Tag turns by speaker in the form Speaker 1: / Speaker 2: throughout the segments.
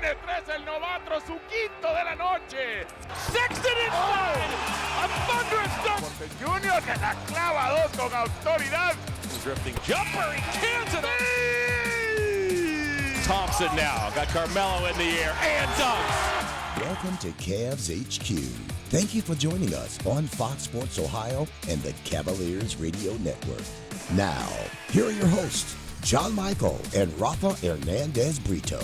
Speaker 1: Tiene tres el novato, su quinto de la noche.
Speaker 2: Sexton inside. A thunderous dunk.
Speaker 1: Porter Jr. que la clava dos con autoridad.
Speaker 2: Drifting jumper. He cans it. Thompson now got Carmelo in the air and dunks.
Speaker 3: Welcome to CavsHQ. Thank you for joining us on Fox Sports Ohio and the Cavaliers Radio Network. Now, here are your hosts, John Michael and Rafa Hernandez Brito.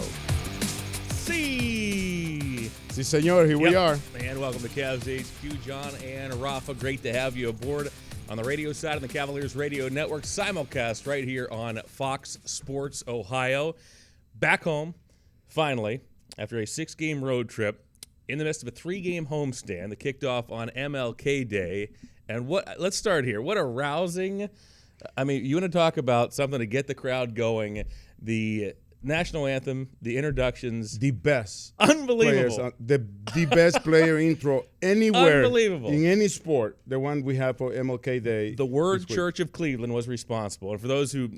Speaker 4: Sí, señor, here we are.
Speaker 5: And welcome to CavsHQ. John and Rafa, great to have you aboard on the radio side of the Cavaliers Radio Network. Simulcast right here on Fox Sports Ohio. Back home, finally, after a 6-game road trip, in the midst of a 3-game homestand that kicked off on MLK Day. And let's start here. What a rousing, I mean, you want to talk about something to get the crowd going. The national anthem, the introductions.
Speaker 4: The best.
Speaker 5: Unbelievable.
Speaker 4: The best player intro anywhere.
Speaker 5: Unbelievable.
Speaker 4: In any sport, the one we have for MLK Day.
Speaker 5: The Word Church of Cleveland was responsible. And for those who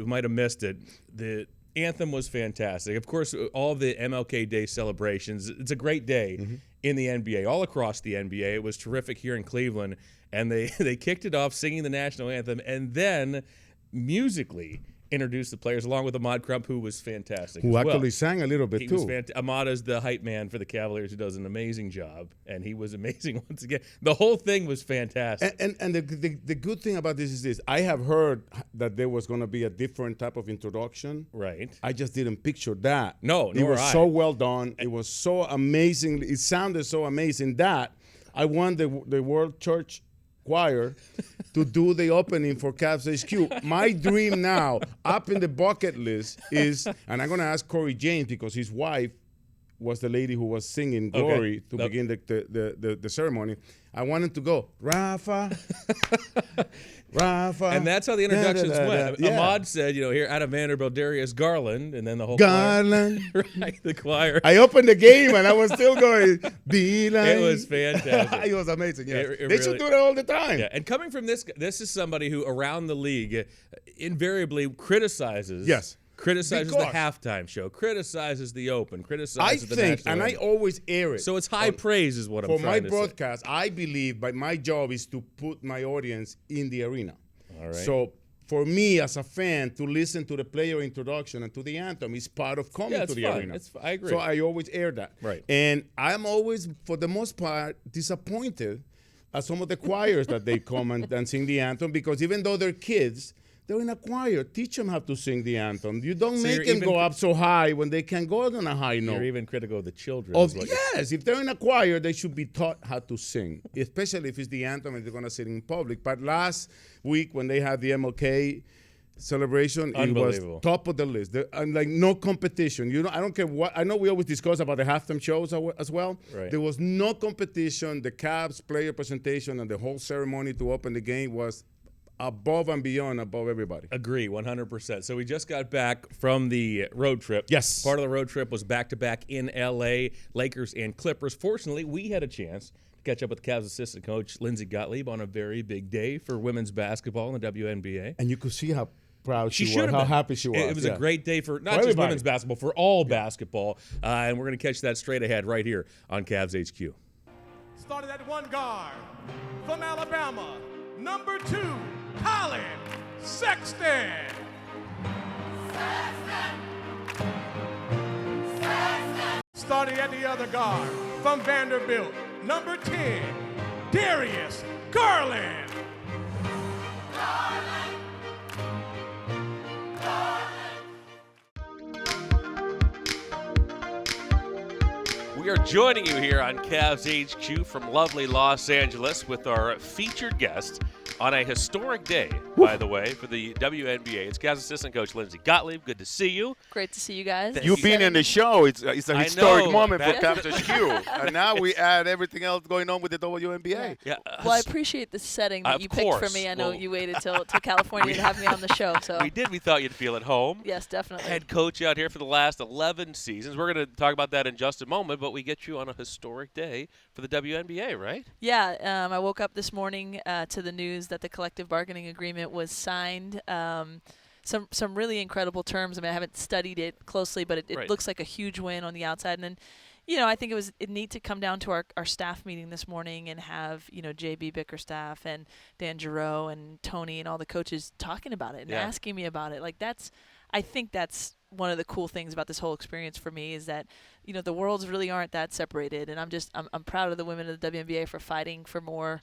Speaker 5: might have missed it, the anthem was fantastic. Of course, all the MLK Day celebrations, it's a great day in the NBA, all across the NBA. It was terrific here in Cleveland, and they kicked it off singing the national anthem and then musically introduced the players along with Ahmad Crump, who was fantastic.
Speaker 4: Who actually sang a little bit, too.
Speaker 5: Ahmad is the hype man for the Cavaliers, who does an amazing job, and he was amazing once again. The whole thing was fantastic.
Speaker 4: And the good thing about this is this. I have heard that there was going to be a different type of introduction.
Speaker 5: Right.
Speaker 4: I just didn't picture that.
Speaker 5: No,
Speaker 4: it was so well done. It was so amazing. It sounded so amazing that I want the World Church Choir to do the opening for CavsHQ. My dream now, up in the bucket list, is, and I'm going to ask Corey James because his wife was the lady who was singing Glory to begin the ceremony. I wanted to go, Rafa, Rafa.
Speaker 5: And that's how the introductions went.
Speaker 4: Yeah.
Speaker 5: Ahmad said, here out of Vanderbilt, Darius Garland, and then the whole
Speaker 4: Garland.
Speaker 5: choir. Right, the choir.
Speaker 4: I opened the game, and I was still going,
Speaker 5: It was fantastic.
Speaker 4: It was amazing, yeah.
Speaker 5: They
Speaker 4: They should do that all the time.
Speaker 5: Yeah, and coming from this is somebody who around the league invariably criticizes the halftime show, criticizes the open, criticizes the national
Speaker 4: and I always air it.
Speaker 5: So it's high praise is what I'm trying to say.
Speaker 4: For my broadcast, I believe my job is to put my audience in the arena.
Speaker 5: All right.
Speaker 4: So for me as a fan to listen to the player introduction and to the anthem is part of coming to the arena.
Speaker 5: I agree.
Speaker 4: So I always air that.
Speaker 5: Right.
Speaker 4: And I'm always, for the most part, disappointed at some of the choirs that they come and sing the anthem because even though they're kids, they're in a choir. Teach them how to sing the anthem. You don't make them go up so high when they can go on a high note.
Speaker 5: You're even critical of the children.
Speaker 4: Yes, if they're in a choir, they should be taught how to sing, especially if it's the anthem and they're going to sing in public. But last week when they had the MLK celebration, it was top of the list. And like no competition. I don't care what. I know we always discuss about the halftime shows as well.
Speaker 5: Right.
Speaker 4: There was no competition. The Cavs player presentation and the whole ceremony to open the game was above and beyond above everybody.
Speaker 5: Agree, 100%. So we just got back from the road trip.
Speaker 4: Yes.
Speaker 5: Part of the road trip was back-to-back in L.A., Lakers and Clippers. Fortunately, we had a chance to catch up with the Cavs assistant coach, Lindsay Gottlieb, on a very big day for women's basketball in the WNBA.
Speaker 4: And you could see how proud she
Speaker 5: was,
Speaker 4: how happy she was.
Speaker 5: It was a great day for not just women's basketball, for all basketball. And we're going to catch that straight ahead right here on CavsHQ.
Speaker 1: Started at one guard from Alabama, number 2, Colin Sexton. Starting at the other guard from Vanderbilt, number 10, Darius Garland.
Speaker 2: We are joining you here on CavsHQ from lovely Los Angeles with our featured guest on a historic day, by the way, for the WNBA. It's Cavs Assistant Coach Lindsay Gottlieb. Good to see you.
Speaker 6: Great to see you guys.
Speaker 7: You being in the show, it's a historic moment for CavsHQ. And now we add everything else going on with the WNBA.
Speaker 6: Yeah. Well, I appreciate the setting that you picked for me. I know you waited till California to have me on the show. So
Speaker 2: we did. We thought you'd feel at home.
Speaker 6: Yes, definitely.
Speaker 2: Head coach out here for the last 11 seasons. We're going to talk about that in just a moment, but we get you on a historic day for the WNBA, right?
Speaker 6: Yeah. I woke up this morning to the news that the collective bargaining agreement was signed. some really incredible terms. I mean, I haven't studied it closely, but it looks like a huge win on the outside. And then, I think it was neat to come down to our staff meeting this morning and have, JB Bickerstaff and Dan Giroux and Tony and all the coaches talking about it and asking me about it. Like I think that's one of the cool things about this whole experience for me is that, the worlds really aren't that separated. And I'm proud of the women of the WNBA for fighting for more,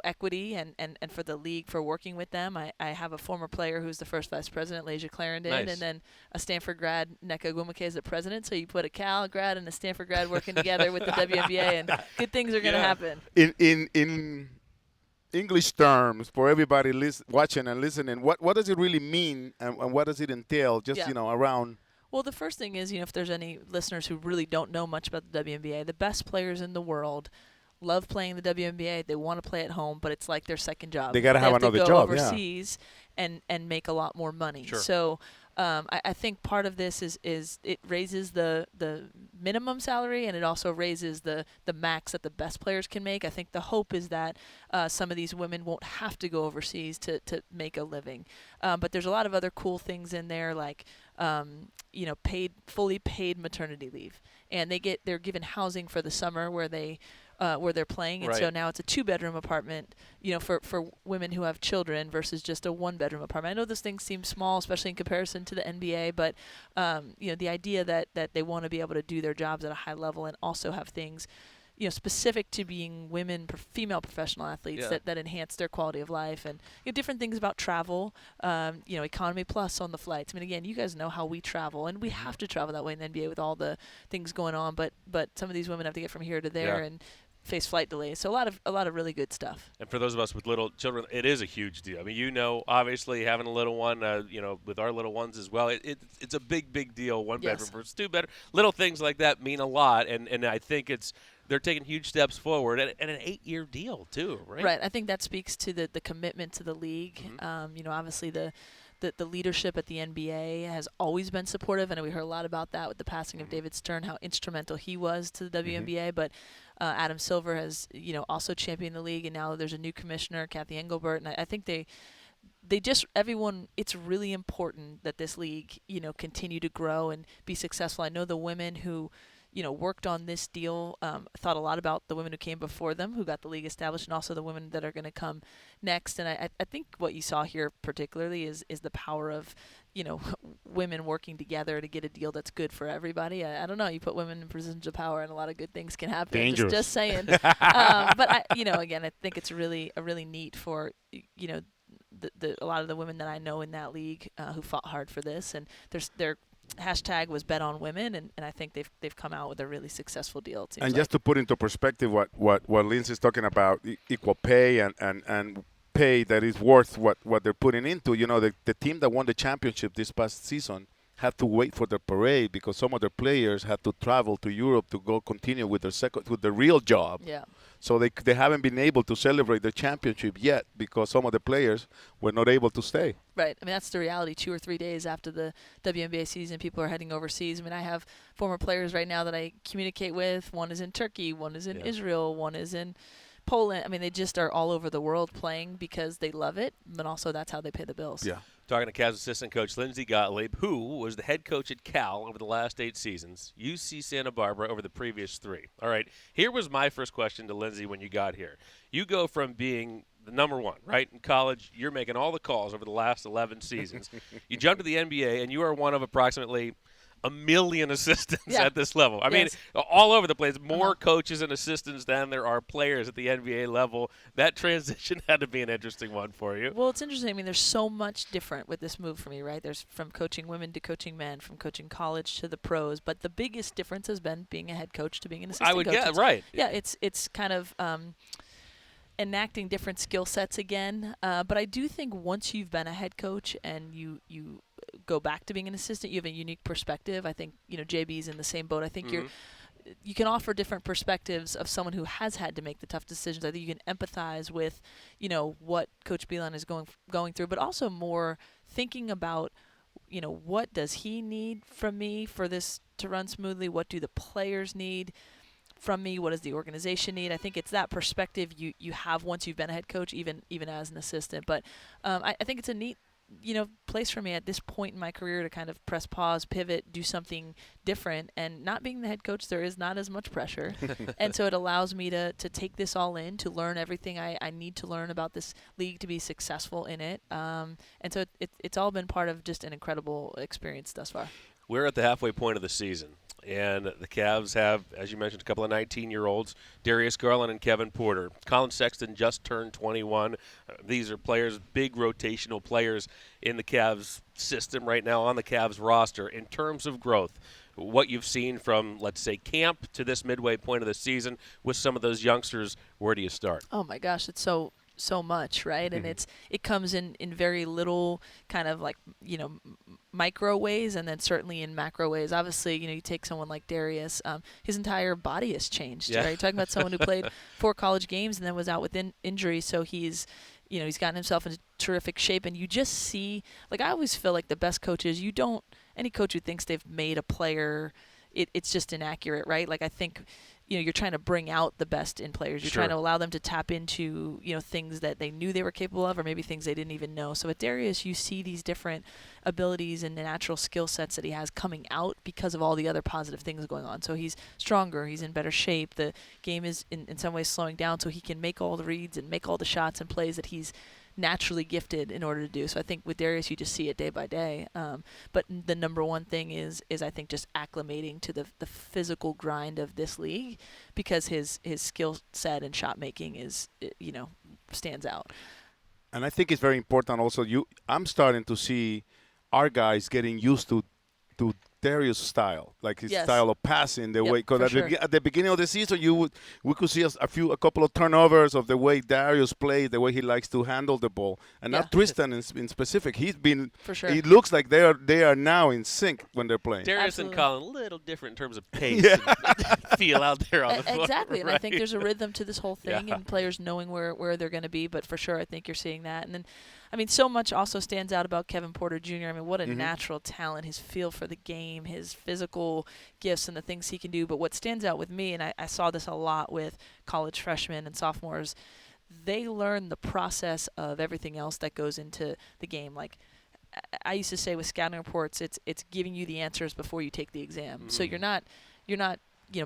Speaker 6: equity and for the league for working with them. I have a former player who's the first vice president, Lasia Clarendon, and then a Stanford grad, Nneka Agwumike, is the president. So you put a Cal grad and a Stanford grad working together with the WNBA, and good things are going to happen.
Speaker 7: In English terms, for everybody watching and listening, what does it really mean and what does it entail just, around?
Speaker 6: Well, the first thing is, if there's any listeners who really don't know much about the WNBA, the best players in the world love playing the WNBA. They want to play at home, but it's like their second job.
Speaker 7: They got to have another
Speaker 6: go
Speaker 7: job,
Speaker 6: overseas and make a lot more money.
Speaker 2: Sure.
Speaker 6: So I think part of this is it raises the minimum salary, and it also raises the max that the best players can make. I think the hope is that some of these women won't have to go overseas to make a living. But there's a lot of other cool things in there, like fully paid maternity leave, and they're given housing for the summer where they're playing, and so now it's a 2-bedroom apartment, for women who have children versus just a 1-bedroom apartment. I know this thing seems small, especially in comparison to the NBA, but the idea that they want to be able to do their jobs at a high level and also have things, specific to being female professional athletes that enhance their quality of life, and different things about travel, economy plus on the flights. I mean, again, you guys know how we travel, and we have to travel that way in the NBA with all the things going on, but some of these women have to get from here to there and face flight delays. So a lot of really good stuff. And
Speaker 2: for those of us with little children, it is a huge deal. I mean, obviously having a little one, with our little ones as well, it's a big deal. 1 bedroom versus 2 bedroom. Little things like that mean a lot, and I think they're taking huge steps forward, and an 8-year deal too, right?
Speaker 6: Right. I think that speaks to the commitment to the league. Mm-hmm. Obviously the leadership at the NBA has always been supportive, and we heard a lot about that with the passing of David Stern, how instrumental he was to the WNBA. Mm-hmm. But Adam Silver has, also championed the league, and now there's a new commissioner, Kathy Engelbert, and I think everyone, it's really important that this league, continue to grow and be successful. I know the women who worked on this deal, thought a lot about the women who came before them, who got the league established, and also the women that are going to come next. And I think what you saw here particularly is the power of, women working together to get a deal that's good for everybody. I don't know. You put women in positions of power, and a lot of good things can happen.
Speaker 7: Dangerous.
Speaker 6: Just saying. But again, I think it's really neat for, a lot of the women that I know in that league who fought hard for this, and their hashtag was Bet on Women, and I think they've come out with a really successful deal.
Speaker 7: And just to put into perspective what Lindsay's talking about, equal pay and pay that is worth what they're putting into. The team that won the championship this past season had to wait for the parade because some of their players had to travel to Europe to go continue with their real job.
Speaker 6: Yeah.
Speaker 7: So they haven't been able to celebrate the championship yet because some of the players were not able to stay.
Speaker 6: Right. I mean, that's the reality. 2 or 3 days after the WNBA season, people are heading overseas. I mean, I have former players right now that I communicate with. One is in Turkey. One is in Israel. One is in Poland. I mean, they just are all over the world playing because they love it, but also that's how they pay the bills.
Speaker 7: Yeah.
Speaker 2: Talking to Cavs assistant coach Lindsay Gottlieb, who was the head coach at Cal over the last 8 seasons, UC Santa Barbara over the previous 3. All right, here was my first question to Lindsay when you got here. You go from being the number 1, right, in college, you're making all the calls over the last 11 seasons. You jump to the NBA, and you are one of approximately a million assistants at this level. I mean, all over the place. More coaches and assistants than there are players at the NBA level. That transition had to be an interesting one for you.
Speaker 6: Well, it's interesting. I mean, there's so much different with this move for me, right? There's from coaching women to coaching men, from coaching college to the pros. But the biggest difference has been being a head coach to being an assistant coach.
Speaker 2: Right.
Speaker 6: Yeah, it's kind of enacting different skill sets again. But I do think once you've been a head coach and you go back to being an assistant, you have a unique perspective. I think, JB's in the same boat. I think you can offer different perspectives of someone who has had to make the tough decisions. I think you can empathize with, what Coach Beilein is going through, but also more thinking about, what does he need from me for this to run smoothly? What do the players need from me? What does the organization need? I think it's that perspective you have once you've been a head coach, even as an assistant. But I think it's a neat place for me at this point in my career to kind of press pause, pivot, do something different. And not being the head coach, there is not as much pressure. And so it allows me to take this all in, to learn everything I need to learn about this league to be successful in it. And so it's all been part of just an incredible experience thus far.
Speaker 2: We're at the halfway point of the season, and the Cavs have, as you mentioned, a couple of 19-year-olds, Darius Garland and Kevin Porter. Colin Sexton just turned 21. These are players, big rotational players in the Cavs system right now on the Cavs roster. In terms of growth, what you've seen from, let's say, camp to this midway point of the season with some of those youngsters, where do you start?
Speaker 6: Oh, my gosh, it's so much, right? And it comes in very little kind of like, micro ways, and then certainly in macro ways. Obviously, you take someone like Darius, his entire body has changed, right? You're talking about someone who played 4 college games and then was out with injury, so he's gotten himself into terrific shape. And you just see, like, I always feel like the best coaches, any coach who thinks they've made a player, it's just inaccurate, right? Like, I think you're trying to bring out the best in players. You're trying to allow them to tap into, things that they knew they were capable of, or maybe things they didn't even know. So with Darius, you see these different abilities and the natural skill sets that he has coming out because of all the other positive things going on. So he's stronger. He's in better shape. The game is in some ways slowing down, so he can make all the reads and make all the shots and plays that he's naturally gifted in order to do. So I think with Darius, you just see it day by day. But the number one thing is I think just acclimating to the physical grind of this league, because his skill set and shot making is, stands out.
Speaker 7: And I think it's very important also. I'm starting to see our guys getting used to Darius' style, like his style of passing, the way. Because at the beginning of the season, we could see a couple of turnovers of the way Darius plays, the way he likes to handle the ball, and not Tristan in specific. He's been.
Speaker 6: For sure.
Speaker 7: It looks like they are now in sync when they're playing.
Speaker 2: Darius and Colin, a little different in terms of pace and feel out there on the floor.
Speaker 6: Exactly, and
Speaker 2: right?
Speaker 6: I think there's a rhythm to this whole thing, and players knowing where they're going to be. But for sure, I think you're seeing that, and then. So much also stands out about Kevin Porter Jr. What a natural talent, his feel for the game, his physical gifts and the things he can do. But what stands out with me, and I saw this a lot with college freshmen and sophomores, they learn the process of everything else that goes into the game. Like I used to say with scouting reports, it's giving you the answers before you take the exam. So you're not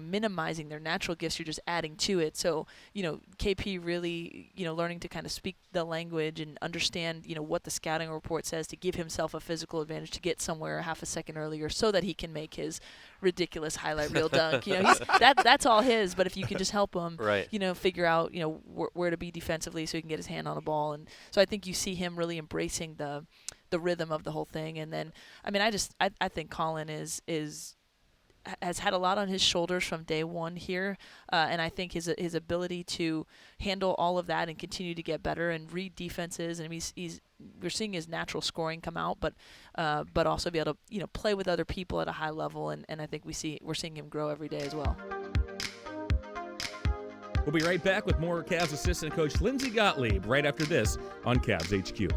Speaker 6: minimizing their natural gifts, you're just adding to it. So, KP really, learning to kind of speak the language and understand, what the scouting report says, to give himself a physical advantage to get somewhere a half a second earlier so that he can make his ridiculous highlight reel dunk. That's all his, but if you can just help him, figure out, where to be defensively so he can get his hand on the ball. And so I think you see him really embracing the rhythm of the whole thing. And then, I think Colin has had a lot on his shoulders from day one here, and I think his ability to handle all of that and continue to get better and read defenses, and we're seeing his natural scoring come out, but also be able to play with other people at a high level, and I think we're seeing him grow every day as well.
Speaker 5: We'll be right back with more Cavs assistant coach Lindsay Gottlieb right after this on CavsHQ.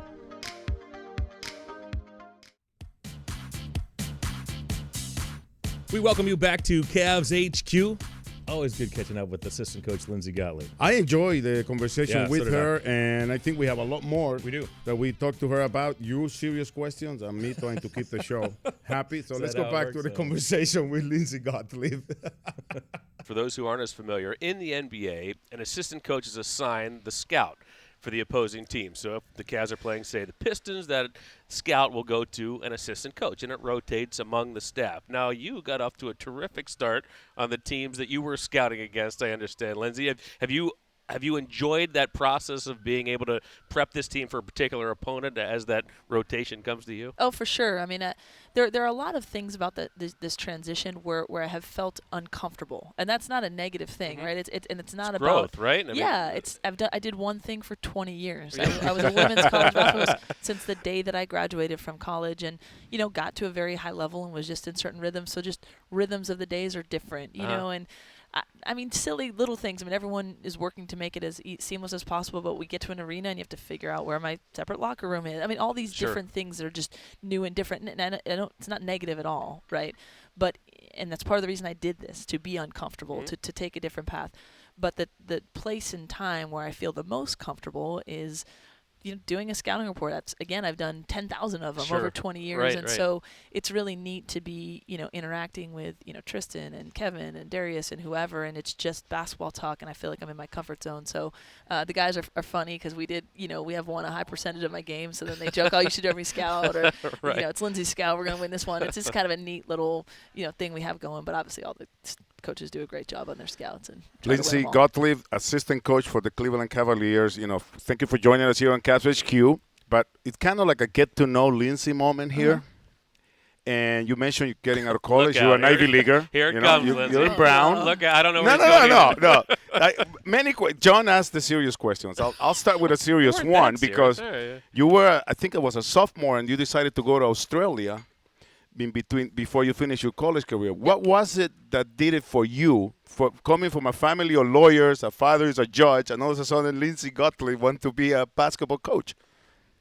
Speaker 5: We welcome you back to CavsHQ. Always good catching up with assistant coach Lindsay Gottlieb.
Speaker 4: I enjoy the conversation with her, and I think we have a lot more that we talked to her about. You serious questions and me trying to keep the show happy. So let's go back to the conversation with Lindsay Gottlieb.
Speaker 2: For those who aren't as familiar, in the NBA, an assistant coach is assigned the scout for the opposing team. So if the Cavs are playing, say, the Pistons, that scout will go to an assistant coach, and it rotates among the staff. Now, you got off to a terrific start on the teams that you were scouting against, I understand. Lindsay, have you enjoyed that process of being able to prep this team for a particular opponent as that rotation comes to you?
Speaker 6: Oh, for sure. There are a lot of things about this transition where I have felt uncomfortable, and that's not a negative thing, right? It's not about
Speaker 2: growth, right?
Speaker 6: I did one thing for 20 years. I was a women's college basketball since the day that I graduated from college, and got to a very high level and was just in certain rhythms. So just rhythms of the days are different, and. Silly little things. Everyone is working to make it as seamless as possible, but we get to an arena and you have to figure out where my separate locker room is. All these different things that are just new and different. And it's not negative at all, right? And that's part of the reason I did this, to be uncomfortable, to take a different path. But the place and time where I feel the most comfortable is doing a scouting report. I've done 10,000 of them
Speaker 2: Sure.
Speaker 6: over 20 years.
Speaker 2: Right,
Speaker 6: and
Speaker 2: right.
Speaker 6: so it's really neat to be, interacting with, Tristan and Kevin and Darius and whoever. And it's just basketball talk. And I feel like I'm in my comfort zone. So the guys are funny because we have won a high percentage of my games. So then they joke, oh, you should do every scout, or,
Speaker 2: Right.
Speaker 6: it's Lindsay's scout. We're going to win this one. It's just kind of a neat little, thing we have going. But obviously all the coaches do a great job on their scouts. And
Speaker 7: Lindsay Gottlieb, assistant coach for the Cleveland Cavaliers. Thank you for joining us here on CavsHQ. But it's kind of like a get-to-know Lindsay moment here. And you mentioned you're getting out of college. You're an Ivy Leaguer.
Speaker 2: Here it comes, Lindsay.
Speaker 7: You're in Brown.
Speaker 2: Look, I don't know where he's going.
Speaker 7: No. John asked the serious questions. I'll start with a serious
Speaker 2: Weren't
Speaker 7: one
Speaker 2: that serious.
Speaker 7: because
Speaker 2: All right, yeah.
Speaker 7: you were, I think it was a sophomore, and you decided to go to Australia before you finished your college career. What was it that did it for you? For coming from a family of lawyers, a father is a judge, and all of a sudden Lindsay Gottlieb want to be a basketball coach.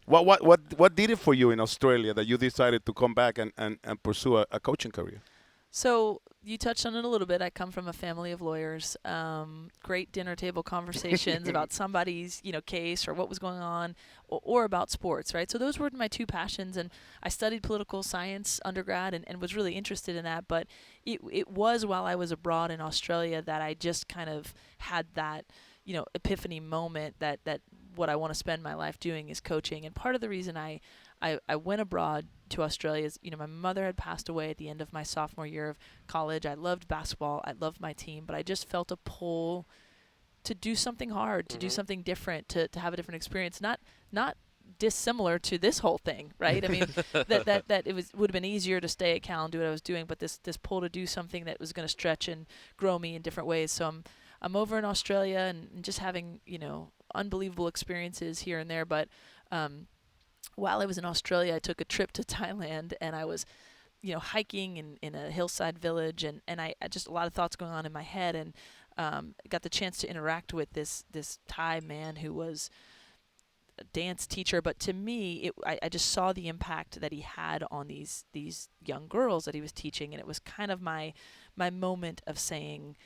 Speaker 7: What did it for you in Australia that you decided to come back and pursue a coaching career?
Speaker 6: So you touched on it a little bit. I come from a family of lawyers. Great dinner table conversations about somebody's, case or what was going on, or about sports, right? So those were my two passions, and I studied political science undergrad and was really interested in that. But it was while I was abroad in Australia that I just kind of had that, epiphany moment that what I want to spend my life doing is coaching. And part of the reason I went abroad to Australia is, my mother had passed away at the end of my sophomore year of college. I loved basketball. I loved my team, but I just felt a pull to do something hard, to do something different, to have a different experience, not dissimilar to this whole thing, right? I mean, that it would have been easier to stay at Cal and do what I was doing, but this pull to do something that was going to stretch and grow me in different ways. So I'm over in Australia and just having, unbelievable experiences here and there. But while I was in Australia, I took a trip to Thailand, and I was, hiking in a hillside village, and I just a lot of thoughts going on in my head, and got the chance to interact with this Thai man who was a dance teacher. But to me, I just saw the impact that he had on these young girls that he was teaching, and it was kind of my moment of saying,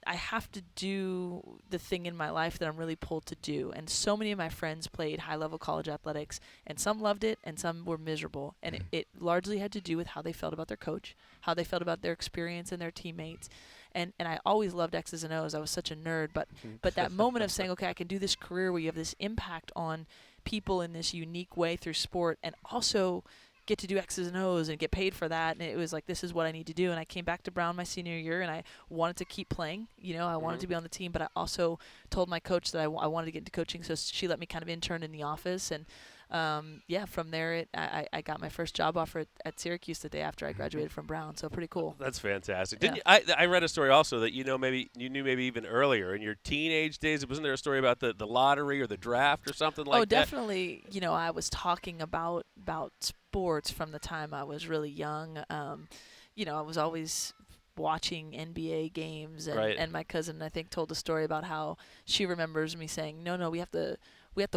Speaker 6: I have to do the thing in my life that I'm really pulled to do. And so many of my friends played high-level college athletics, and some loved it and some were miserable. And it largely had to do with how they felt about their coach, how they felt about their experience and their teammates. And I always loved X's and O's. I was such a nerd. But that moment of saying, okay, I can do this career where you have this impact on people in this unique way through sport, and also get to do X's and O's and get paid for that. And it was like, this is what I need to do. And I came back to Brown my senior year, and I wanted to keep playing. I wanted to be on the team, but I also told my coach that I wanted to get into coaching. So she let me kind of intern in the office. And from there, I got my first job offer at Syracuse the day after I graduated from Brown. So pretty cool.
Speaker 2: That's fantastic.
Speaker 6: Yeah.
Speaker 2: I read a story also that you knew maybe even earlier in your teenage days. Wasn't there a story about the lottery or the draft or something like that?
Speaker 6: Oh, definitely. I was talking about sports from the time I was really young. I was always watching NBA games, and my cousin, I think, told a story about how she remembers me saying, no, we have to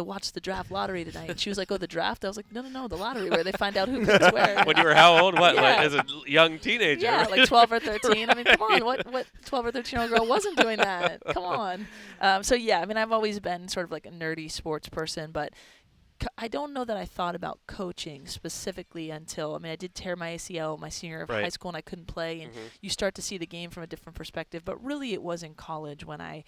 Speaker 6: watch the draft lottery tonight. And she was like, oh, the draft? I was like, no, the lottery, where they find out who picks where.
Speaker 2: When you were how old? What,
Speaker 6: Yeah.
Speaker 2: like, as a young teenager?
Speaker 6: Yeah, like 12 or 13. I mean, come on, what 12 or 13-year-old girl wasn't doing that? Come on. I've always been sort of like a nerdy sports person, but I don't know that I thought about coaching specifically until, I did tear my ACL my senior year of high school, and I couldn't play, and you start to see the game from a different perspective. But really it was in college when I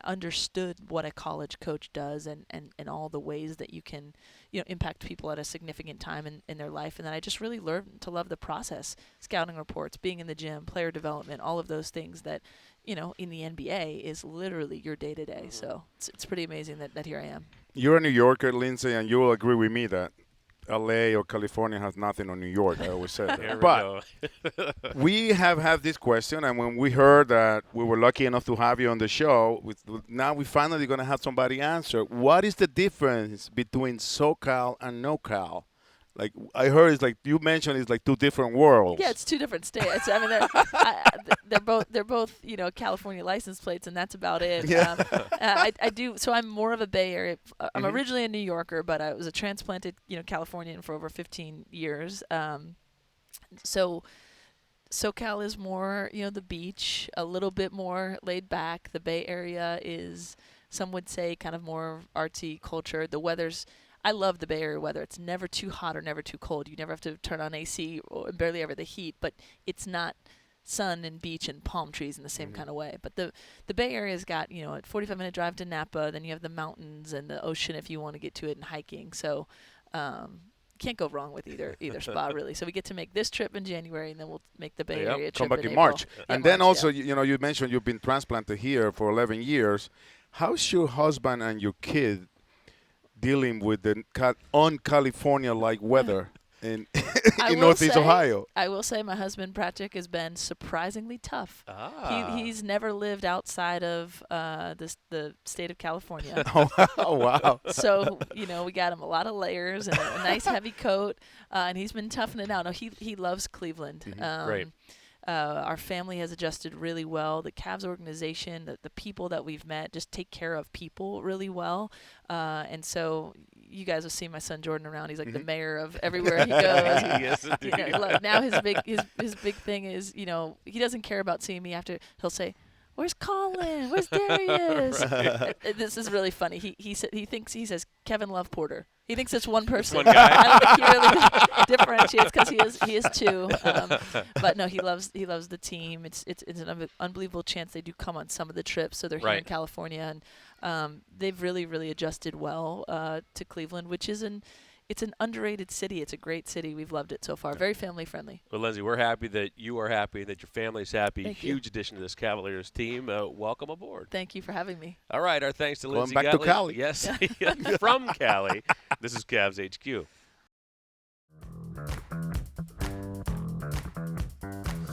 Speaker 6: understood what a college coach does and all the ways that you can, impact people at a significant time in their life. And then I just really learned to love the process, scouting reports, being in the gym, player development, all of those things that, in the NBA is literally your day-to-day. So it's pretty amazing that here I am.
Speaker 7: You're a New Yorker, Lindsay, and you will agree with me that LA or California has nothing on New York. I always said that. But we have had this question, and when we heard that we were lucky enough to have you on the show, now we finally going to have somebody answer. What is the difference between SoCal and NoCal? Like I heard, it's like you mentioned, it's like two different worlds.
Speaker 6: Yeah, it's two different states. They're both California license plates, and that's about it.
Speaker 7: Yeah.
Speaker 6: I do. So I'm more of a Bay Area. I'm originally a New Yorker, but I was a transplanted Californian for over 15 years. So SoCal is more the beach, a little bit more laid back. The Bay Area is some would say kind of more artsy culture. The weather's, I love the Bay Area weather. It's never too hot or never too cold. You never have to turn on AC or barely ever the heat, but it's not sun and beach and palm trees in the same kind of way. But the Bay Area's got, a 45-minute drive to Napa, then you have the mountains and the ocean if you want to get to it and hiking. So can't go wrong with either spot really. So we get to make this trip in January, and then we'll make the Bay Area trip
Speaker 7: come back in
Speaker 6: April.
Speaker 7: March. And then also, you mentioned you've been transplanted here for 11 years. How's your husband and your kid dealing with the un-California-like weather in Northeast Ohio?
Speaker 6: I will say my husband, Patrick, has been surprisingly tough. He's never lived outside of the state of California.
Speaker 7: Oh, wow.
Speaker 6: So, we got him a lot of layers and a nice heavy coat, and he's been toughing it out. No, he loves Cleveland.
Speaker 2: Great.
Speaker 6: Our family has adjusted really well. The Cavs organization, the people that we've met, just take care of people really well. And so you guys will see my son Jordan around. He's like the mayor of everywhere he goes.
Speaker 2: Yes,
Speaker 6: now his big thing is, he doesn't care about seeing me after. He'll say, "Where's Colin? Where's Darius?" This is really funny. He says Kevin Love Porter. He thinks it's one person.
Speaker 2: One guy.
Speaker 6: I don't think he really differentiates because he is two. But no, he loves the team. It's an unbelievable chance they do come on some of the trips. So they're here in California, and they've really, really adjusted well to Cleveland, which is it's an underrated city. It's a great city. We've loved it so far. Very family friendly.
Speaker 2: Well, Lindsay, we're happy that you are happy, that your family's happy.
Speaker 6: Thank
Speaker 2: Huge
Speaker 6: you.
Speaker 2: addition to this Cavaliers team. Welcome aboard.
Speaker 6: Thank you for having me.
Speaker 2: All right, our thanks to
Speaker 7: Going
Speaker 2: Lindsay
Speaker 7: back to
Speaker 2: Gottlieb.
Speaker 7: Cali.
Speaker 2: Yes, from Cali. This is CavsHQ.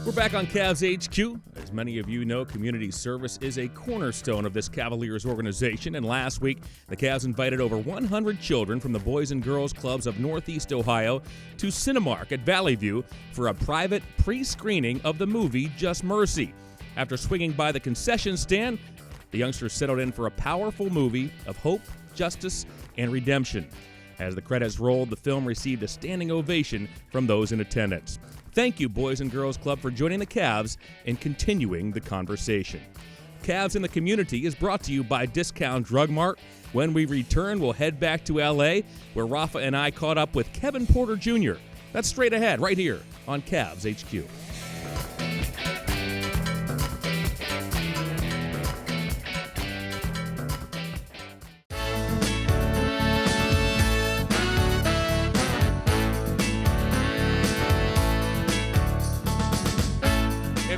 Speaker 5: We're back on CavsHQ. As many of you know, community service is a cornerstone of this Cavaliers organization, and last week, the Cavs invited over 100 children from the Boys and Girls Clubs of Northeast Ohio to Cinemark at Valley View for a private pre-screening of the movie Just Mercy. After swinging by the concession stand, the youngsters settled in for a powerful movie of hope, justice, and redemption. As the credits rolled, the film received a standing ovation from those in attendance. Thank you, Boys and Girls Club, for joining the Cavs and continuing the conversation. Cavs in the Community is brought to you by Discount Drug Mart. When we return, we'll head back to L.A., where Rafa and I caught up with Kevin Porter Jr. That's straight ahead, right here on CavsHQ.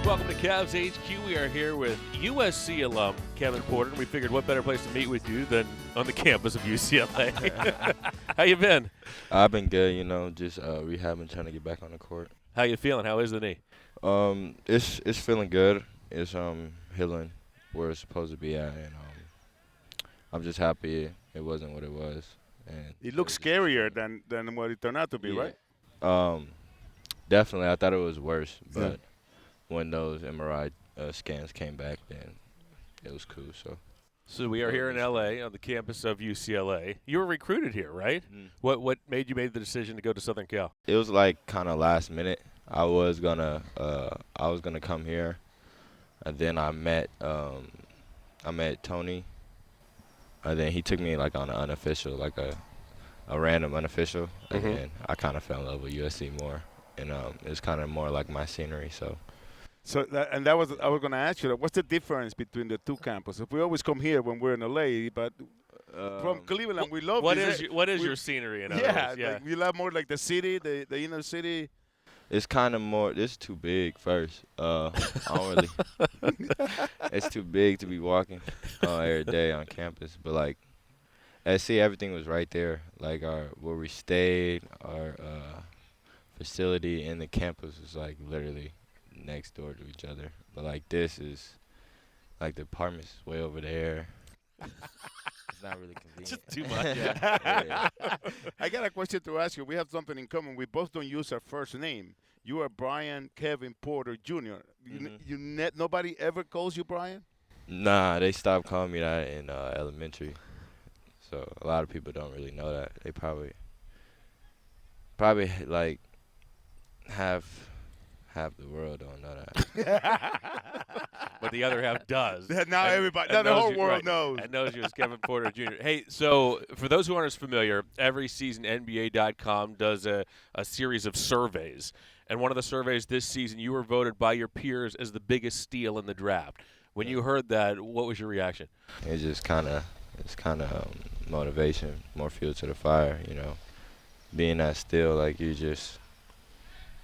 Speaker 2: Welcome to CavsHQ. We are here with USC alum Kevin Porter. We figured what better place to meet with you than on the campus of UCLA. How you been?
Speaker 8: I've been good, just rehabbing, trying to get back on the court.
Speaker 2: How you feeling? How is the knee?
Speaker 8: It's feeling good. It's healing where it's supposed to be at, and I'm just happy it wasn't what it was. And
Speaker 7: it looks scarier than what it turned out to be, right?
Speaker 8: Definitely. I thought it was worse, but when those MRI scans came back, then it was cool.
Speaker 2: So we are here in L.A. on the campus of UCLA. You were recruited here, right?
Speaker 8: Mm-hmm.
Speaker 2: What made you make the decision to go to Southern Cal?
Speaker 8: It was like kind of last minute. I was gonna come here, and then I met Tony, and then he took me like on an unofficial, like a random unofficial, and then I kind of fell in love with USC more, and it's kind of more like my scenery, so.
Speaker 7: I was going to ask you, what's the difference between the two campuses? We always come here when we're in LA, but from Cleveland, we love
Speaker 2: what is your scenery in LA?
Speaker 7: Yeah. Like, we love more like the city, the inner city.
Speaker 8: It's kind of more. It's too big. First, I don't really. It's too big to be walking every day on campus. But like, at SC, everything was right there. Like where we stayed, our facility, and the campus was like literally next door to each other. But like this is like the apartment's way over there. It's not really convenient.
Speaker 2: Just too much.
Speaker 8: Yeah.
Speaker 7: I got a question to ask you. We have something in common. We both don't use our first name. You are Brian Kevin Porter Jr. Nobody ever calls you Brian?
Speaker 8: Nah, they stopped calling me that in elementary. So a lot of people don't really know that. They probably like half the world don't know that.
Speaker 2: but the other half does.
Speaker 7: Now everybody, now the whole world knows.
Speaker 2: And knows you as Kevin Porter Jr. Hey, so for those who aren't as familiar, every season NBA.com does a series of surveys. And one of the surveys this season, you were voted by your peers as the biggest steal in the draft. When you heard that, what was your reaction?
Speaker 8: It's just kind of motivation, more fuel to the fire, Being that steal, like, you just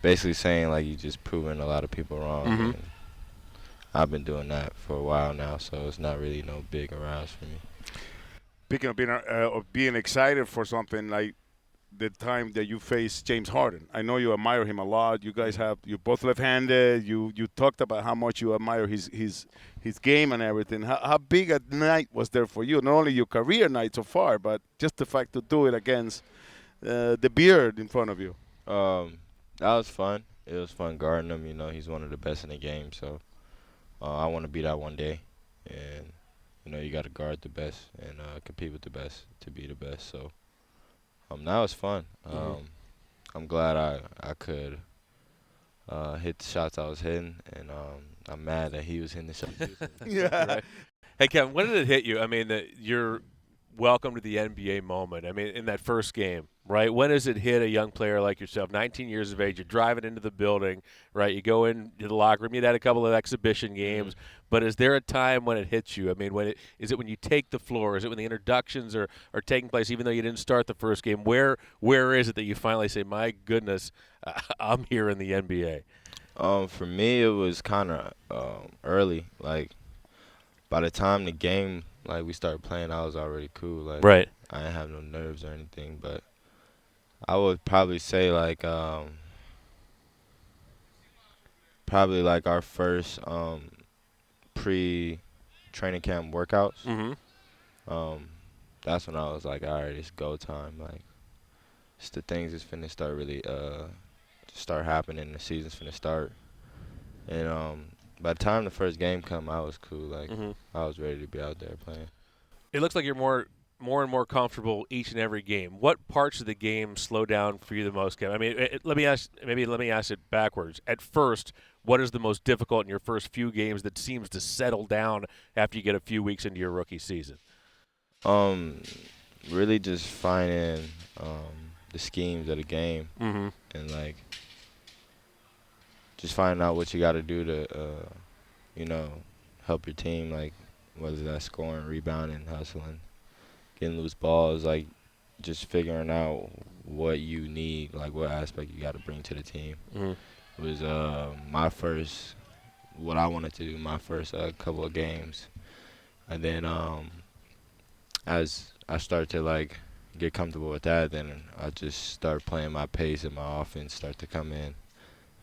Speaker 8: basically saying, like, you just proving a lot of people wrong.
Speaker 2: Mm-hmm.
Speaker 8: And I've been doing that for a while now, so it's not really no big arouse for me.
Speaker 7: Speaking of being excited for something, like the time that you faced James Harden, I know you admire him a lot. You guys you're both left-handed. You talked about how much you admire his game and everything. How big a night was there for you? Not only your career night so far, but just the fact to do it against the beard in front of you.
Speaker 8: That was fun. It was fun guarding him. He's one of the best in the game, so I want to be that one day. And you got to guard the best and compete with the best to be the best. So. That was fun. I'm glad I could hit the shots I was hitting, and I'm mad that he was hitting the shots he was hitting.
Speaker 7: Yeah.
Speaker 2: Right. Hey, Kevin, when did it hit you? I mean, you're welcome to the NBA moment. I mean, in that first game, right? When does it hit a young player like yourself, 19 years of age, you're driving into the building, right? You go into the locker room, you'd had a couple of exhibition games, but is there a time when it hits you? I mean, is it when you take the floor? Is it when the introductions are taking place, even though you didn't start the first game? Where is it that you finally say, my goodness, I'm here in the NBA?
Speaker 8: For me, it was kind of early. Like, by the time the game, like, we started playing, I was already cool. Like,
Speaker 2: right.
Speaker 8: I didn't have no nerves or anything, but I would probably say, like, probably, like, our first pre-training camp workouts.
Speaker 2: Mm-hmm.
Speaker 8: That's when I was like, all right, it's go time. Like, it's the things that's finna start really start happening. The season's finna start. And by the time the first game come, I was cool. Like, I was ready to be out there playing.
Speaker 2: It looks like you're more and more comfortable each and every game. What parts of the game slow down for you the most, Kevin? I mean, let me ask it backwards. At first, what is the most difficult in your first few games that seems to settle down after you get a few weeks into your rookie season?
Speaker 8: Really just finding the schemes of the game and, like, just finding out what you got to do to, help your team, like, whether that's scoring, rebounding, hustling, getting loose balls, like, just figuring out what you need, like, what aspect you got to bring to the team. It was what I wanted to do my first couple of games. And then as I started to, like, get comfortable with that, then I just start playing my pace and my offense start to come in.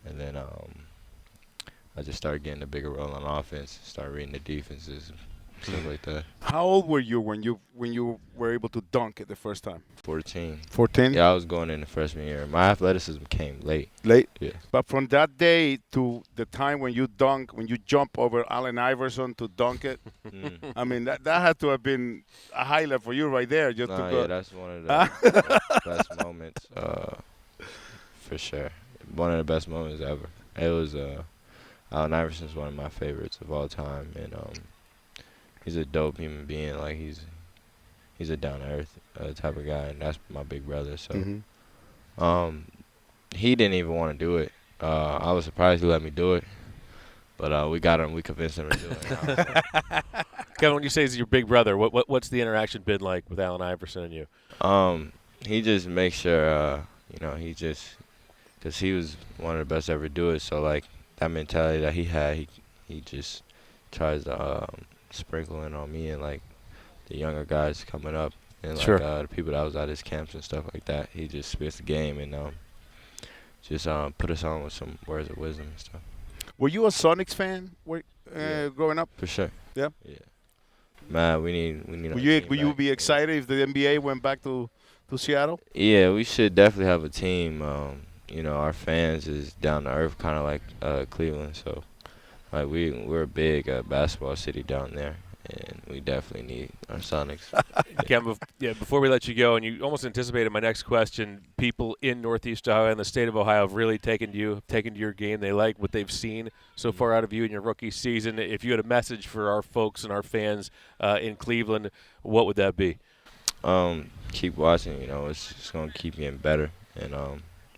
Speaker 8: And then I just started getting a bigger role on offense, start reading the defenses, stuff like that.
Speaker 7: How old were you when you were able to dunk it the first time?
Speaker 8: 14.
Speaker 7: 14?
Speaker 8: Yeah, I was going in the freshman year. My athleticism came late.
Speaker 7: Late?
Speaker 8: Yeah.
Speaker 7: But from that day to the time when you jump over Allen Iverson to dunk it, I mean, that had to have been a highlight for you right there. Just to go.
Speaker 8: Yeah, that's one of the best moments, for sure. One of the best moments ever. It was Allen Iverson's one of my favorites of all time, and he's a dope human being. Like, he's a down to earth type of guy, and that's my big brother. So he didn't even want to do it. I was surprised he let me do it, but we convinced him to do it.
Speaker 2: Kevin, when you say he's your big brother, what's the interaction been like with Allen Iverson and you?
Speaker 8: He just makes sure because he was one of the best to ever do it. So, like, that mentality that he had, he just tries to sprinkle in on me and, like, the younger guys coming up and, like, the people that was at his camps and stuff like that. He just spits the game and just put us on with some words of wisdom and stuff.
Speaker 7: Were you a Sonics fan growing up?
Speaker 8: For sure.
Speaker 7: Yeah?
Speaker 8: Yeah. Man, we need
Speaker 7: Will you be excited if the NBA went back to Seattle?
Speaker 8: Yeah, we should definitely have a team. Our fans is down to earth, kind of like Cleveland. So, like, we're a big basketball city down there, and we definitely need our Sonics.
Speaker 2: Kevin, before we let you go, and you almost anticipated my next question, people in Northeast Ohio and the state of Ohio have really taken to your game. They like what they've seen so far out of you in your rookie season. If you had a message for our folks and our fans in Cleveland, what would that be?
Speaker 8: Keep watching. It's just going to keep getting better, and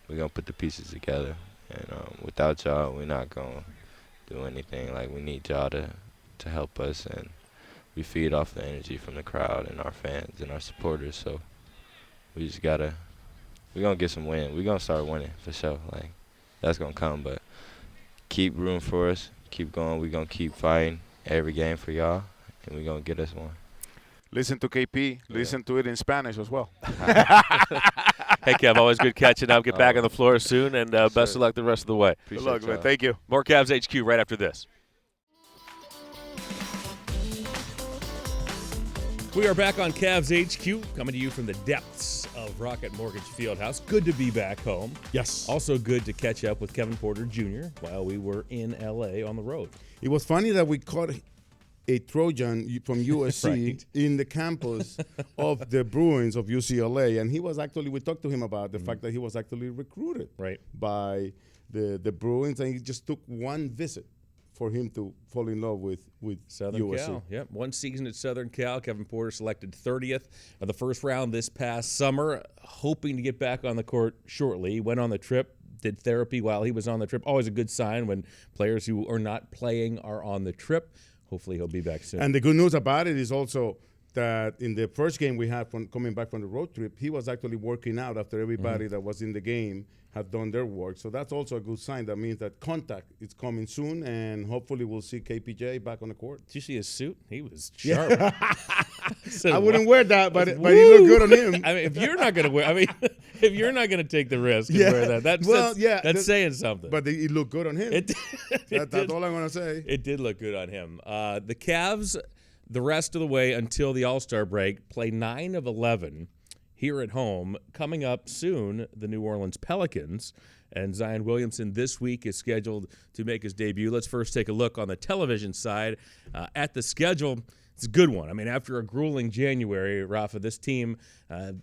Speaker 8: we're going to put the pieces together. And without y'all, we're not going to do anything. Like, we need y'all to help us, and we feed off the energy from the crowd and our fans and our supporters. So we just we're going to get some win. We're going to start winning for sure. Like, that's going to come. But keep rooting for us. Keep going. We're going to keep fighting every game for y'all, and we're going to get us one.
Speaker 7: Listen to KP. Listen to it in Spanish as well.
Speaker 2: Hey, Kev, always good catching up. Get back on the floor soon, and best of luck the rest of the way.
Speaker 7: Good luck, man. Thank you.
Speaker 2: More Cavs HQ right after this.
Speaker 5: We are back on Cavs HQ, coming to you from the depths of Rocket Mortgage Fieldhouse. Good to be back home.
Speaker 4: Yes.
Speaker 5: Also good to catch up with Kevin Porter Jr. while we were in L.A. on the road.
Speaker 4: It was funny that we caught a Trojan from USC
Speaker 5: Right.
Speaker 4: in the campus of the Bruins of UCLA, and he was actually, we talked to him about the fact that he was actually recruited by the Bruins, and he just took one visit for him to fall in love with
Speaker 5: Southern
Speaker 4: USC.
Speaker 5: Cal. Yep, one season at Southern Cal. Kevin Porter selected 30th of the first round this past summer, hoping to get back on the court shortly. He went on the trip, did therapy while he was on the trip. Always a good sign when players who are not playing are on the trip. Hopefully he'll be back soon.
Speaker 4: And the good news about it is also that in the first game we had coming back from the road trip, he was actually working out after everybody that was in the game had done their work. So that's also a good sign. That means that contact is coming soon, and hopefully we'll see KPJ back on the court.
Speaker 5: Did you see his suit? He was sharp.
Speaker 4: I wouldn't wear that, but he looked good on him.
Speaker 5: I mean, if you're not going to if you're not going to take the risk and wear that, that's saying something.
Speaker 4: But it looked good on him. That's all I'm going to say.
Speaker 5: It did look good on him. The Cavs, the rest of the way until the All-Star break, play 9 of 11 here at home. Coming up soon, the New Orleans Pelicans. And Zion Williamson this week is scheduled to make his debut. Let's first take a look on the television side at the schedule. It's a good one. I mean, after a grueling January, Rafa, this team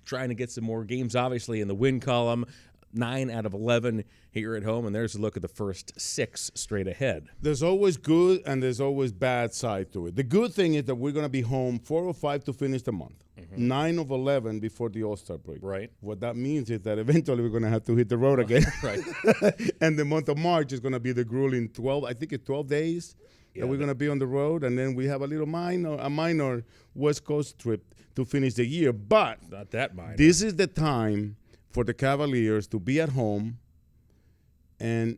Speaker 5: trying to get some more games, obviously, in the win column. 9 out of 11 here at home, and there's a look at the first 6 straight ahead.
Speaker 4: There's always good and there's always bad side to it. The good thing is that we're going to be home 4 or 5 to finish the month, 9 of 11 before the All-Star break.
Speaker 5: Right.
Speaker 4: What that means is that eventually we're going to have to hit the road again.
Speaker 5: Right.
Speaker 4: And the month of March is going to be the grueling 12 days that we're going to be on the road, and then we have a minor West Coast trip to finish the year. But
Speaker 5: not that minor.
Speaker 4: This is the time for the Cavaliers to be at home and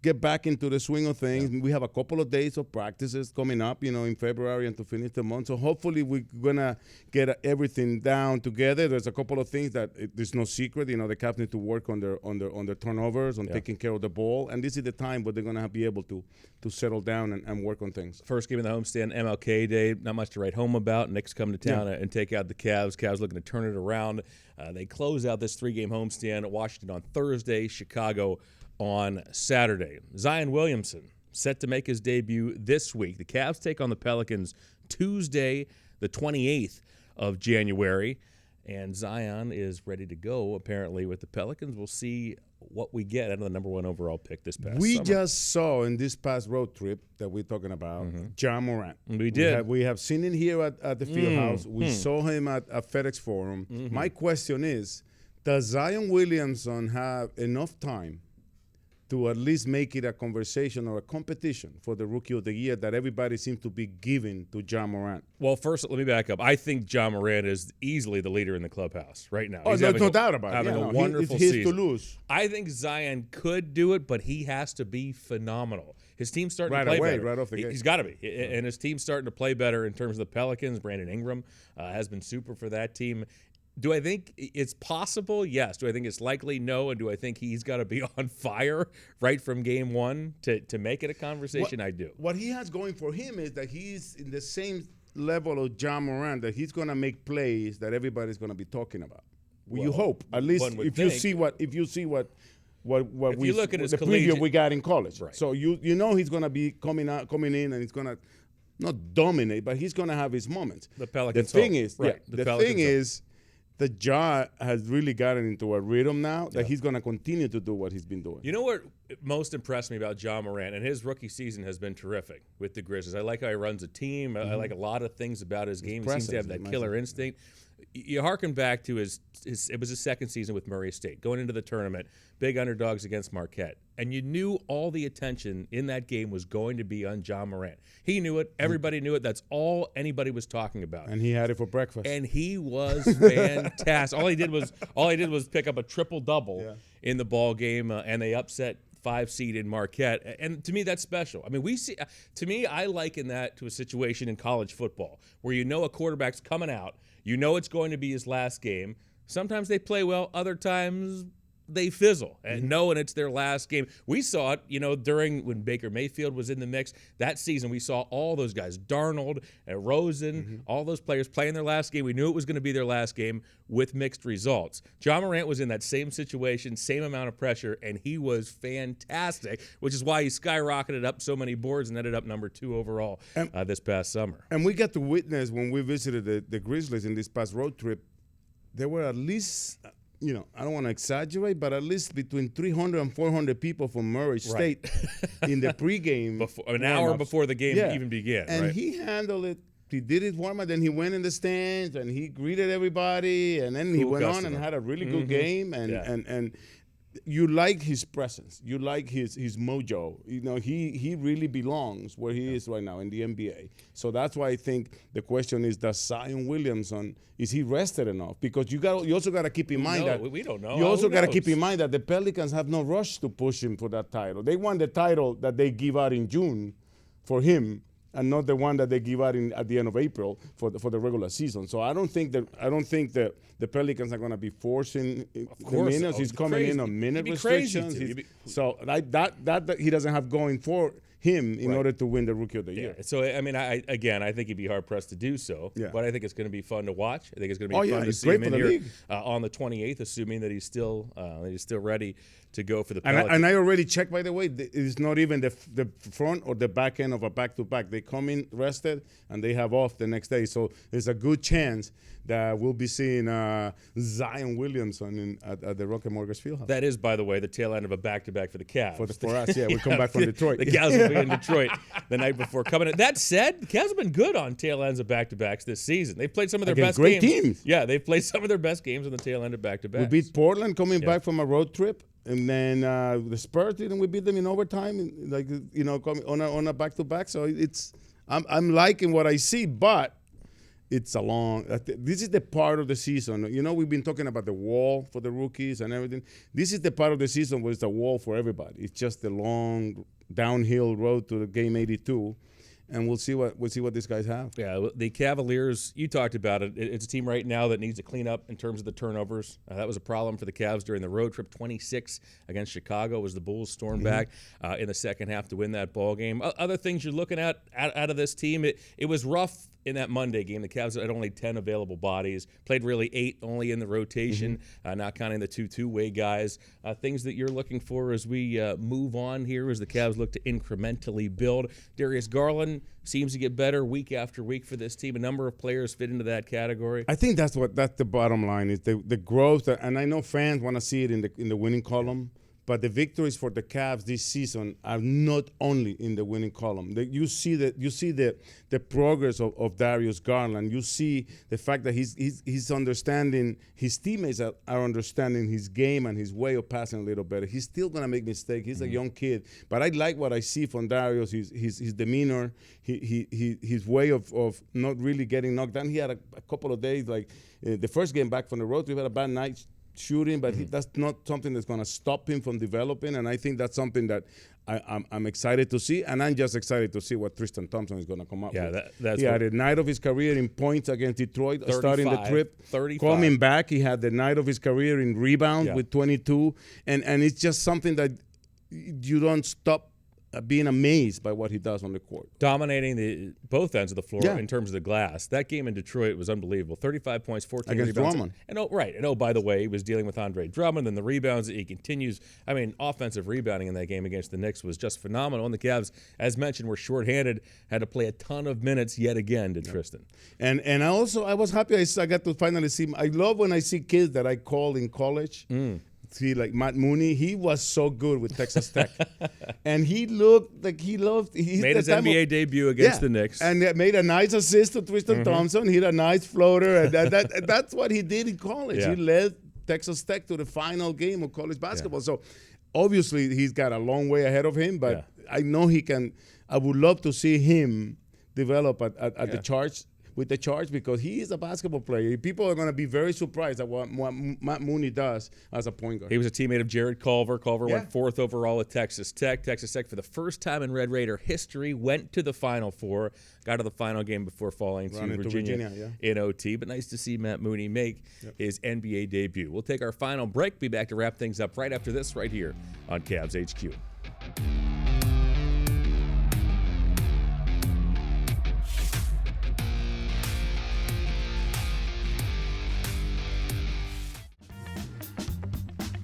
Speaker 4: get back into the swing of things. Yeah. We have a couple of days of practices coming up, in February and to finish the month. So hopefully we're going to get everything down together. There's a couple of things that there's no secret. The Cavs need to work on their turnovers, on taking care of the ball. And this is the time where they're going to be able to settle down and work on things.
Speaker 5: First game of the homestand, MLK Day. Not much to write home about. Knicks come to town and take out the Cavs. Cavs looking to turn it around. They close out this 3-game homestand. Washington on Thursday, Chicago on Saturday. Zion Williamson set to make his debut this week. The Cavs take on the Pelicans Tuesday, the 28th of January. And Zion is ready to go, apparently, with the Pelicans. We'll see what we get out of the number 1 overall pick this past
Speaker 4: We
Speaker 5: summer.
Speaker 4: just saw in this past road trip that we're talking about, Ja Morant.
Speaker 5: We did.
Speaker 4: We have seen him here at the Fieldhouse. We saw him at FedEx Forum. My question is, does Zion Williamson have enough time to at least make it a conversation or a competition for the Rookie of the Year that everybody seems to be giving to Ja Morant?
Speaker 5: Well, first, let me back up. I think Ja Morant is easily the leader in the clubhouse right now.
Speaker 4: Oh, there's no doubt about it.
Speaker 5: Having a wonderful
Speaker 4: it's his
Speaker 5: season.
Speaker 4: to lose.
Speaker 5: I think Zion could do it, but he has to be phenomenal. His team's starting to play better.
Speaker 4: Right off the gate.
Speaker 5: He's got to be. And his team's starting to play better in terms of the Pelicans. Brandon Ingram has been super for that team. Do I think it's possible? Yes. Do I think it's likely? No. And do I think he's got to be on fire right from game 1 to make it a conversation? I do.
Speaker 4: What he has going for him is that he's in the same level of Ja Morant, that he's going to make plays that everybody's going to be talking about. Well, you hope. At least if you see what we
Speaker 5: look at his
Speaker 4: the preview we got in college.
Speaker 5: Right.
Speaker 4: So you know he's going to be coming in and he's going to not dominate, but he's going to have his moments.
Speaker 5: The Pelicans.
Speaker 4: The thing is,
Speaker 5: right.
Speaker 4: the thing is that Ja has really gotten into a rhythm now that he's going to continue to do what he's been doing.
Speaker 5: You know what most impressed me about Ja Morant, and his rookie season has been terrific with the Grizzlies. I like how he runs a team. I like a lot of things about his game. He seems to have that killer instinct. You harken back to it was his second season with Murray State, going into the tournament, big underdogs against Marquette. And you knew all the attention in that game was going to be on Ja Morant. He knew it. Everybody knew it. That's all anybody was talking about.
Speaker 4: And he had it for breakfast.
Speaker 5: And he was fantastic. All he did was pick up a triple-double in the ball game, and they upset 5 seed in Marquette. And to me, that's special. I mean, I liken that to a situation in college football where you know a quarterback's coming out. You know it's going to be his last game. Sometimes they play well. Other times they fizzle. And knowing it's their last game. We saw it, during when Baker Mayfield was in the mix. That season, we saw all those guys, Darnold, Rosen, all those players playing their last game. We knew it was going to be their last game with mixed results. Ja Morant was in that same situation, same amount of pressure, and he was fantastic, which is why he skyrocketed up so many boards and ended up number 2 overall this past summer.
Speaker 4: And we got to witness when we visited the Grizzlies in this past road trip, there were at least, I don't want to exaggerate, but at least between 300 and 400 people from Murray State in the pregame.
Speaker 5: An hour before the game even began.
Speaker 4: And he handled it. He did his warm-up, then he went in the stands, and he greeted everybody, and then he went on and had a really good game. And you like his presence. You like his mojo. He really belongs where he is right now in the NBA. So that's why I think the question is, does Zion Williamson, is he rested enough? Because you also got to keep in mind that
Speaker 5: we don't know.
Speaker 4: You also got to keep in mind that the Pelicans have no rush to push him for that title. They want the title that they give out in June for him, and not the one that they give out at the end of April for the regular season. So I don't think that the Pelicans are going to be forcing the minutes. He's coming in on minute restrictions. So that he doesn't have going for him in order to win the Rookie of the Year.
Speaker 5: So I mean, I think he'd be hard pressed to do so. Yeah. But I think it's going to be fun to watch. I think it's going to be fun to see him in here on the 28th, assuming that he's still ready to go for the Pelicans.
Speaker 4: And I already checked, by the way, it's not even the front or the back end of a back-to-back. They come in rested, and they have off the next day. So there's a good chance that we'll be seeing Zion Williamson at the Rocket Mortgage Fieldhouse.
Speaker 5: That is, by the way, the tail end of a back-to-back for the Cavs.
Speaker 4: For us, we come back from Detroit.
Speaker 5: The Cavs will be in Detroit the night before coming in. That said, the Cavs have been good on tail ends of back-to-backs this season. They've played some of their best
Speaker 4: great
Speaker 5: games.
Speaker 4: Teams.
Speaker 5: Yeah, they've played some of their best games on the tail end of back-to-backs.
Speaker 4: We beat Portland coming back from a road trip. And then the Spurs didn't we beat them in overtime, on a back-to-back. So I'm liking what I see, but it's a long. This is the part of the season. We've been talking about the wall for the rookies and everything. This is the part of the season where it's a wall for everybody. It's just a long downhill road to the game 82. And we'll see what these guys have.
Speaker 5: Yeah, the Cavaliers, you talked about it. It's a team right now that needs to clean up in terms of the turnovers. That was a problem for the Cavs during the road trip. 26 against Chicago as the Bulls stormed back in the second half to win that ball game. Other things you're looking at out of this team, it was rough in that Monday game. The Cavs had only 10 available bodies, played really 8 only in the rotation, not counting the two-way guys. Things that you're looking for as we move on here as the Cavs look to incrementally build. Darius Garland seems to get better week after week for this team. A number of players fit into that category.
Speaker 4: I think that's the bottom line is the growth, and I know fans want to see it in the winning column. But the victories for the Cavs this season are not only in the winning column. You see the progress of Darius Garland. You see the fact that he's understanding, his teammates are understanding his game and his way of passing a little better. He's still gonna make mistakes. He's a young kid, but I like what I see from Darius. His demeanor, his way of not really getting knocked down. He had a couple of days like the first game back from the road. He had a bad night shooting, but that's not something that's going to stop him from developing, and I think that's something that I'm excited to see, and I'm just excited to see what Tristan Thompson is going to come up with. He had a night of his career in points against Detroit, starting the trip.
Speaker 5: 35.
Speaker 4: Coming back, he had the night of his career in rebounds with 22, and it's just something that you don't stop being amazed by what he does on the court.
Speaker 5: Dominating both ends of the floor
Speaker 4: Yeah.
Speaker 5: in terms of the glass. That game in Detroit was unbelievable. 35 points, 14
Speaker 4: Against
Speaker 5: rebounds.
Speaker 4: Drummond.
Speaker 5: And by the way, he was dealing with Andre Drummond and the rebounds that he continues. I mean, offensive rebounding in that game against the Knicks was just phenomenal. And the Cavs, as mentioned, were shorthanded, had to play a ton of minutes yet again to Tristan.
Speaker 4: And I was happy I got to finally see him. I love when I see kids that I call in college. See, like Matt Mooney, he was so good with Texas Tech. And he looked like he
Speaker 5: made his NBA debut against the Knicks.
Speaker 4: And made a nice assist to Tristan Thompson. He had a nice floater. And that's what he did in college.
Speaker 5: Yeah.
Speaker 4: He led Texas Tech to the final game of college basketball. So obviously he's got a long way ahead of him, but I know he can. I would love to see him develop at the charge. With the charge, because he is a basketball player. People are going to be very surprised at what Matt Mooney does as a point guard.
Speaker 5: He was a teammate of Jared Culver. Culver went 4th overall at Texas Tech. Texas Tech, for the first time in Red Raider history, went to the Final Four. Got to the final game before falling to Virginia in OT. But nice to see Matt Mooney make his NBA debut. We'll take our final break. Be back to wrap things up right after this right here on CavsHQ.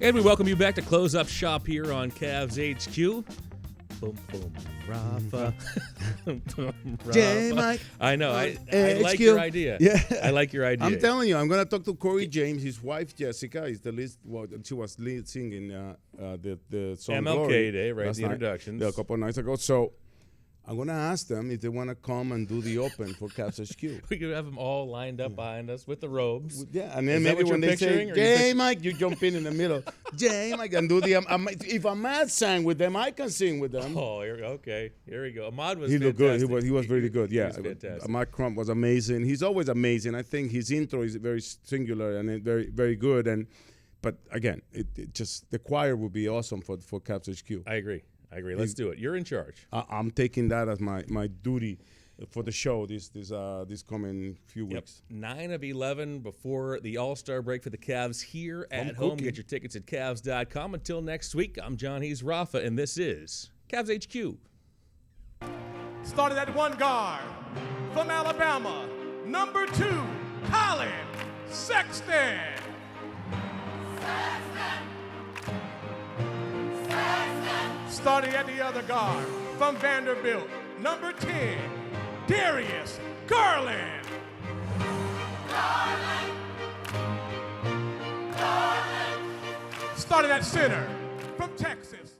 Speaker 5: And we welcome you back to Close Up Shop here on CavsHQ. Boom, boom, Rafa.
Speaker 4: J. Mike.
Speaker 5: I know. I like your idea.
Speaker 4: Yeah.
Speaker 5: I like your idea.
Speaker 4: I'm telling you, I'm going to talk to Corey James. His wife, Jessica, is the lead. Well, she was lead singing the song
Speaker 5: MLK
Speaker 4: Glory
Speaker 5: Day, right?
Speaker 4: last
Speaker 5: The
Speaker 4: night,
Speaker 5: introductions.
Speaker 4: a couple of nights ago. So I'm going to ask them if they want to come and do the open for CavsHQ.
Speaker 5: We could have them all lined up behind us with the robes.
Speaker 4: Yeah, and then
Speaker 5: Is that
Speaker 4: maybe
Speaker 5: what
Speaker 4: when
Speaker 5: you're
Speaker 4: they say,
Speaker 5: picturing, or you
Speaker 4: J. Mike, you jump in the middle. J. Mike, and do the, if Ahmad sang with them, I can sing with them.
Speaker 5: Oh, okay. Here we go. Ahmad was
Speaker 4: He looked good.
Speaker 5: fantastic.
Speaker 4: He was really good. Yeah,
Speaker 5: He was fantastic.
Speaker 4: Ahmad Crump was amazing. He's always amazing. I think his intro is very singular and very, very good. But again, it just the choir would be awesome for CavsHQ.
Speaker 5: I agree. Let's do it. You're in charge.
Speaker 4: I'm taking that as my duty for the show this coming few weeks.
Speaker 5: 9 of 11 before the All-Star break for the Cavs here at home. Get your tickets at Cavs.com. Until next week, I'm John. He's Rafa, and this is CavsHQ.
Speaker 1: Started at one guard from Alabama, number 2, Colin Sexton. Starting at the other guard from Vanderbilt, number 10, Darius Garland. Starting at center from Texas.